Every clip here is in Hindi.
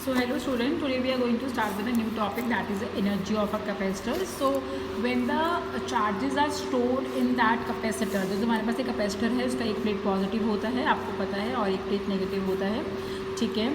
So hello student, today we are going to start with a new topic, that is the energy of a capacitor. So when the charges are stored in that capacitor, जो हमारे पास एक कैपेसिटर है उसका एक प्लेट पॉजिटिव होता है, आपको पता है, और एक प्लेट नेगेटिव होता है, ठीक है,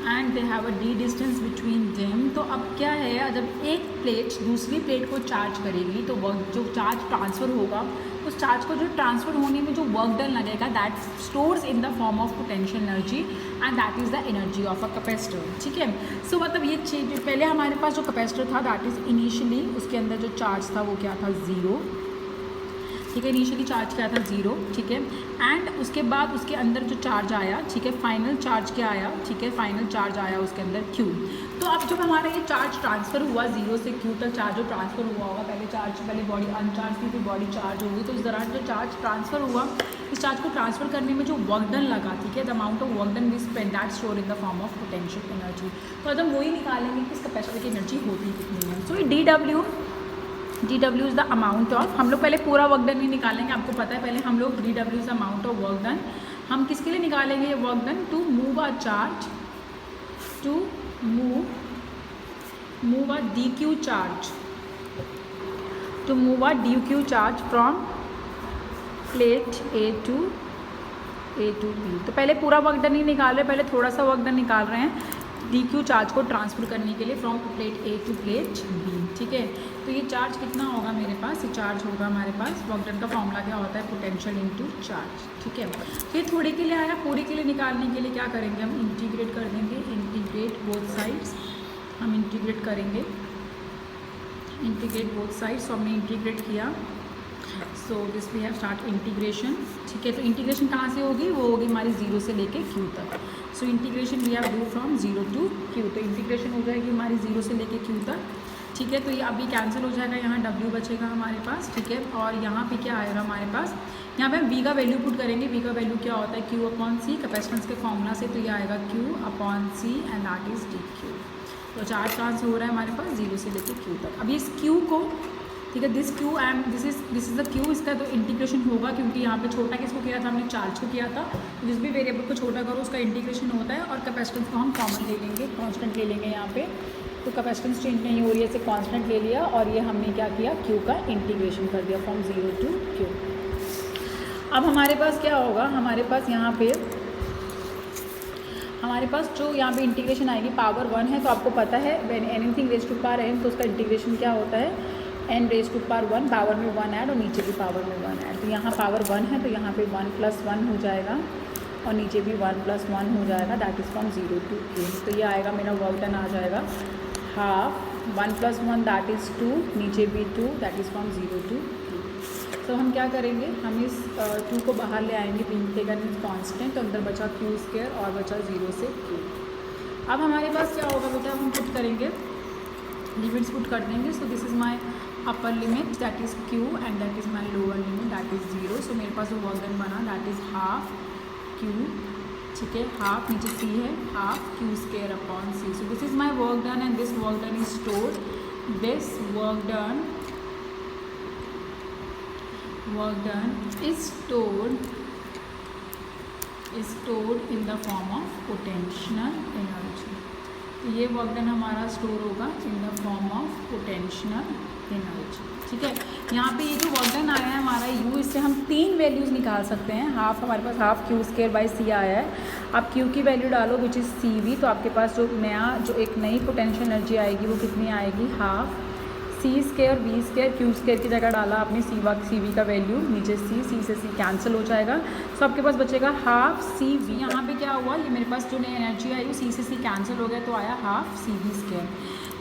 and they have a D distance between them. तो अब क्या है, जब एक प्लेट दूसरी प्लेट को चार्ज करेगी तो वर्क जो चार्ज ट्रांसफ़र होगा, उस चार्ज को जो ट्रांसफ़र होने में जो वर्क डन लगेगा, that stores in the form of potential energy and that is the energy of a capacitor. ठीक है. सो मतलब ये चीज पहले हमारे पास जो कैपेसिटर था, दैट इज़ इनिशियली उसके अंदर जो चार्ज था वो क्या था, ज़ीरो. ठीक है, इनिशियली चार्ज क्या था, ज़ीरो. ठीक है. एंड उसके बाद उसके अंदर जो चार्ज आया, ठीक है, फाइनल चार्ज क्या आया, ठीक है, फाइनल चार्ज आया उसके अंदर Q. तो अब जब हमारा ये चार्ज ट्रांसफ़र हुआ, ज़ीरो से Q तक चार्ज जो ट्रांसफ़र हुआ होगा, पहले बॉडी अनचार्ज थी, फिर बॉडी चार्ज होगी, तो इस दौरान जो चार्ज ट्रांसफ़र हुआ, इस चार्ज को ट्रांसफ़र करने में जो वर्क डन लगा, ठीक है, the amount of work done we spend that store in the form of potential energy. तो अब हम वही निकालेंगे कि इस कैपेसिटर की एनर्जी होती कितनी है. So D W is the amount of, हम लोग पहले पूरा वर्क डन नहीं निकालेंगे, आपको पता है, पहले हम लोग D W is the amount of work done. हम किसके लिए निकालेंगे ये work done, to move a charge, to move a D Q charge, to move a D Q charge from plate A to B. तो पहले पूरा वर्क डन नहीं निकाल रहे, पहले थोड़ा सा वर्क डन निकाल रहे हैं डी क्यू चार्ज को ट्रांसफ़र करने के लिए from plate A to plate B. ठीक है. तो ये चार्ज कितना होगा मेरे पास, ये चार्ज होगा हमारे पास, वर्क डन का फॉर्मूला क्या होता है, पोटेंशियल इनटू चार्ज. ठीक है. तो ये थोड़े के लिए आया, पूरे के लिए निकालने के लिए क्या करेंगे, हम इंटीग्रेट कर देंगे, इंटीग्रेट बोथ साइड्स, हम इंटीग्रेट करेंगे, इंटीग्रेट बोथ साइड्स. तो हमने इंटीग्रेट किया, so this we have start integration. ठीक है. तो इंटीग्रेशन कहाँ से होगी, वो होगी हमारी ज़ीरो से लेके Q तक. So integration we have do from zero to Q. तो इंटीग्रेशन हो जाएगी हमारी ज़ीरो से लेके Q तक. ठीक है. तो ये अभी कैंसिल हो जाएगा, यहाँ W बचेगा हमारे पास. ठीक है. और यहाँ पे क्या आएगा हमारे पास, यहाँ पे हम V का वैल्यू पुट करेंगे. V का वैल्यू क्या होता है, Q अपॉन C, कैपेसिटेंस के फॉर्मूला से. तो ये आएगा Q upon C and that is dQ. तो चार्ज ट्रांसफर हो रहा है हमारे पास ज़ीरो से लेके Q तक. अब इस Q को, ठीक है, this Q and this is the Q, इसका तो इंटीग्रेशन होगा, क्योंकि यहाँ पे छोटा किसको किया था, हमने चार्ज को किया था. जिस भी वेरिएबल को छोटा करो उसका इंटीग्रेशन होता है, और कैपेसिटेंस को हम कॉमन ले लेंगे, कांस्टेंट ले लेंगे यहाँ पे. तो कैपेसिटेंस चेंज नहीं हो रही है, इसे कांस्टेंट ले लिया, और ये हमने क्या किया, Q का इंटीग्रेशन कर दिया फ्रॉम ज़ीरो टू Q. अब हमारे पास क्या होगा, हमारे पास यहाँ पे हमारे पास जो यहाँ पे इंटीग्रेशन आएगी, पावर 1 है, तो आपको पता है when anything raise to power n, तो उसका इंटीग्रेशन क्या होता है, n raise to power 1, power में 1 ऐड और नीचे भी पावर में 1 ऐड. तो यहाँ पावर 1 है, तो यहाँ पे 1 + 1 हो जाएगा, और नीचे भी 1 + 1 हो जाएगा, that is from zero to Q. तो ये आएगा, मेरा वर्क डन आ जाएगा हाफ, 1 + 1 दैट इज़ 2, नीचे भी 2, that is from zero to Q. तो हम क्या करेंगे, हम इस 2 को बाहर ले आएंगे, इंटीग्रल कांस्टेंट, तो अंदर बचा Q² और बचा 0 से Q. अब हमारे पास क्या होगा बेटा, हम पुट करेंगे, लिमिट्स पुट कर देंगे. सो this is my upper limit, that is Q, and that is my lower limit, that is 0. सो मेरे पास जो वर्क डन बना, दैट इज़ हाफ Q. ठीक है, हाफ, नीचे C है, half Q² upon C. So this is my work done, and this work done is stored, this work done is stored in the form of potential energy. तो ये वर्क डन हमारा स्टोर होगा इन the form of potential energy. ठीक है. यहाँ पे ये जो वर्क डन आया है हमारा U, इससे हम 3 वैल्यूज़ निकाल सकते हैं. हाफ, हमारे पास हाफ Q²/C आया है. आप Q की वैल्यू डालो विच इज़ CV, तो आपके पास जो एक नई पोटेंशियल एनर्जी आएगी वो कितनी आएगी, हाफ C² V² Q² की जगह डाला आपने CV का वैल्यू, नीचे C से C कैंसिल हो जाएगा. सो आपके पास बचेगा हाफ CV. यहाँ पे क्या हुआ, ये मेरे पास जो नई एनर्जी आई वो C से C कैंसिल हो गया, तो आया हाफ CV².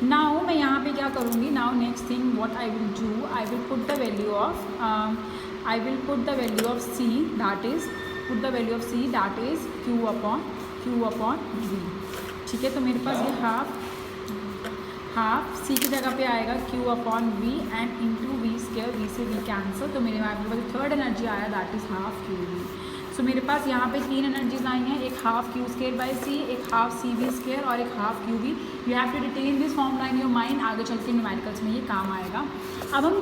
नाउ मैं यहाँ पे क्या करूँगी, now next thing what I will do, I will put the value of C, that is Q upon V. ठीक है. तो मेरे पास ये हाफ C की जगह पे आएगा Q upon V and into V², V से V कैंसिल. तो मेरे पास थर्ड एनर्जी आया, दैट इज़ हाफ QV. सो मेरे पास यहाँ पे 3 एनर्जीज आई हैं, एक हाफ Q²/C, एक हाफ CV² और एक half QV. You have to retain this formula in your mind, आगे चल के न्यूमेरिकल्स में ये काम आएगा. अब हम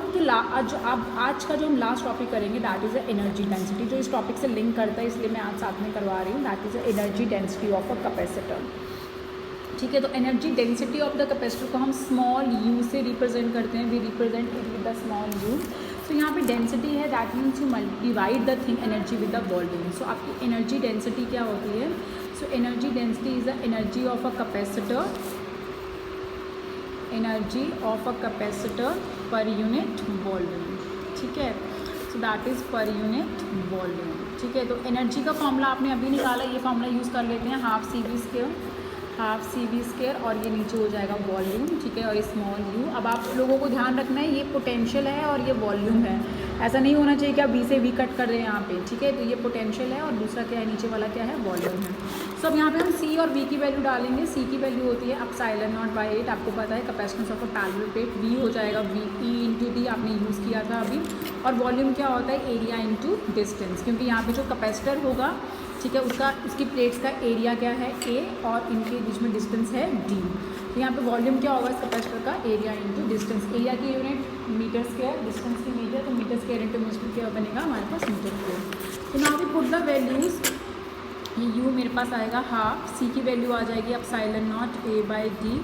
आज का जो हम लास्ट टॉपिक करेंगे, that is the energy density, जो इस टॉपिक से लिंक करता है, इसलिए मैं आज साथ में करवा रही हूँ. That is the energy density of a capacitor. ठीक है। तो energy density of the capacitor को हम स्मॉल यू से रिप्रेजेंट करते हैं, we represent it with the small u. So यहाँ पे डेंसिटी है, that means you divide the thing energy with the volume. So आपकी एनर्जी डेंसिटी क्या होती है? So energy density is the energy of a capacitor, energy of a capacitor per unit volume, ठीक है। So that is per unit volume, ठीक है। तो एनर्जी का फॉर्मूला आपने अभी निकाला, ये फॉर्मूला यूज़ कर लेते हैं, half C V square, half C V square, और ये नीचे हो जाएगा वॉल्यूम, ठीक है, और स्मॉल यू। अब आप लोगों को ध्यान रखना है ये पोटेंशियल है और ये वॉल्यूम है, ऐसा नहीं होना चाहिए कि आप वी से वी कट कर रहे हैं यहाँ पे, ठीक है। तो ये पोटेंशियल है और दूसरा क्या है, नीचे वाला क्या है, वॉल्यूम है। सो अब यहाँ पे हम सी और वी की वैल्यू डालेंगे। सी की वैल्यू होती है एप्सिलॉन नॉट बाई 8, आपको पता है capacitance of a parallel plate. V हो जाएगा वी ई इंटू डी, आपने यूज़ किया था अभी। और वॉल्यूम क्या होता है, एरिया इंटू डिस्टेंस, क्योंकि यहाँ पे जो कैपेसिटर होगा, ठीक है, उसकी प्लेट्स का एरिया क्या है, ए, और इनके बीच में डिस्टेंस है डी। तो यहाँ पे वॉल्यूम क्या होगा इस कैपेसिटर का, एरिया इंटू डिस्टेंस। एरिया की यूनिट मीटर स्क्वायर, डिस्टेंस की मीटर, तो मीटर स्क्वायर इंटू मीटर क्या बनेगा हमारे पास, मीटर स्क्वायर। तो now we put the values, ये यू मेरे पास आएगा हाफ, सी की वैल्यू आ जाएगी epsilon naught A by D,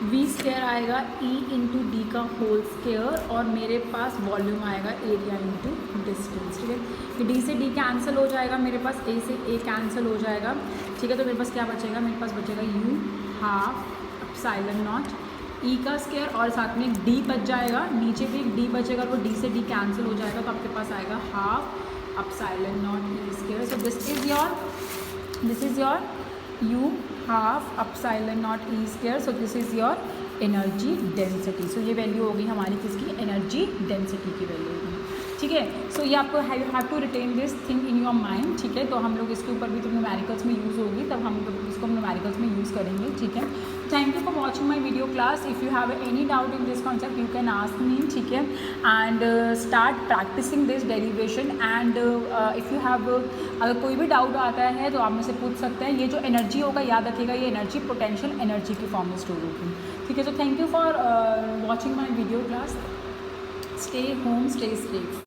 V square आएगा ई इंटू डी का होल स्क्वायर, और मेरे पास वॉल्यूम आएगा एरिया इंटू डिस्टेंस, ठीक है। कि डी से डी कैंसिल हो जाएगा, मेरे पास ए से ए कैंसिल हो जाएगा, ठीक है। तो मेरे पास क्या बचेगा, मेरे पास बचेगा यू हाफ एप्सिलॉन नॉट ई का स्क्वायर, और साथ में डी बच जाएगा, नीचे भी एक डी बचेगा, वो डी से डी कैंसिल हो जाएगा, तो आपके पास आएगा half epsilon nought E square. So this is your u half epsilon nought E square. So this is your energy density. So ये वैल्यू होगी हमारी किसकी, एनर्जी डेंसिटी की वैल्यू होगी, ठीक है। सो ये आपको you have to retain this thing in your mind, ठीक है। तो हम लोग इसके ऊपर भी तो न्यूमेरिकल्स में यूज़ होगी, तब हम लोग इसको न्यूमेरिकल्स में यूज़ करेंगे, ठीक है। Thank you for watching my video class. If you have any doubt in this concept you can ask me, ठीक है, and start practising this derivation. And if you have, अगर कोई भी डाउट आता है तो आप मुझसे पूछ सकते हैं। ये जो एनर्जी होगा, याद रखिएगा, ये एनर्जी पोटेंशियल एनर्जी की फॉर्म में स्टोर होगी, ठीक है। So thank you for watching my video class. Stay home, stay safe.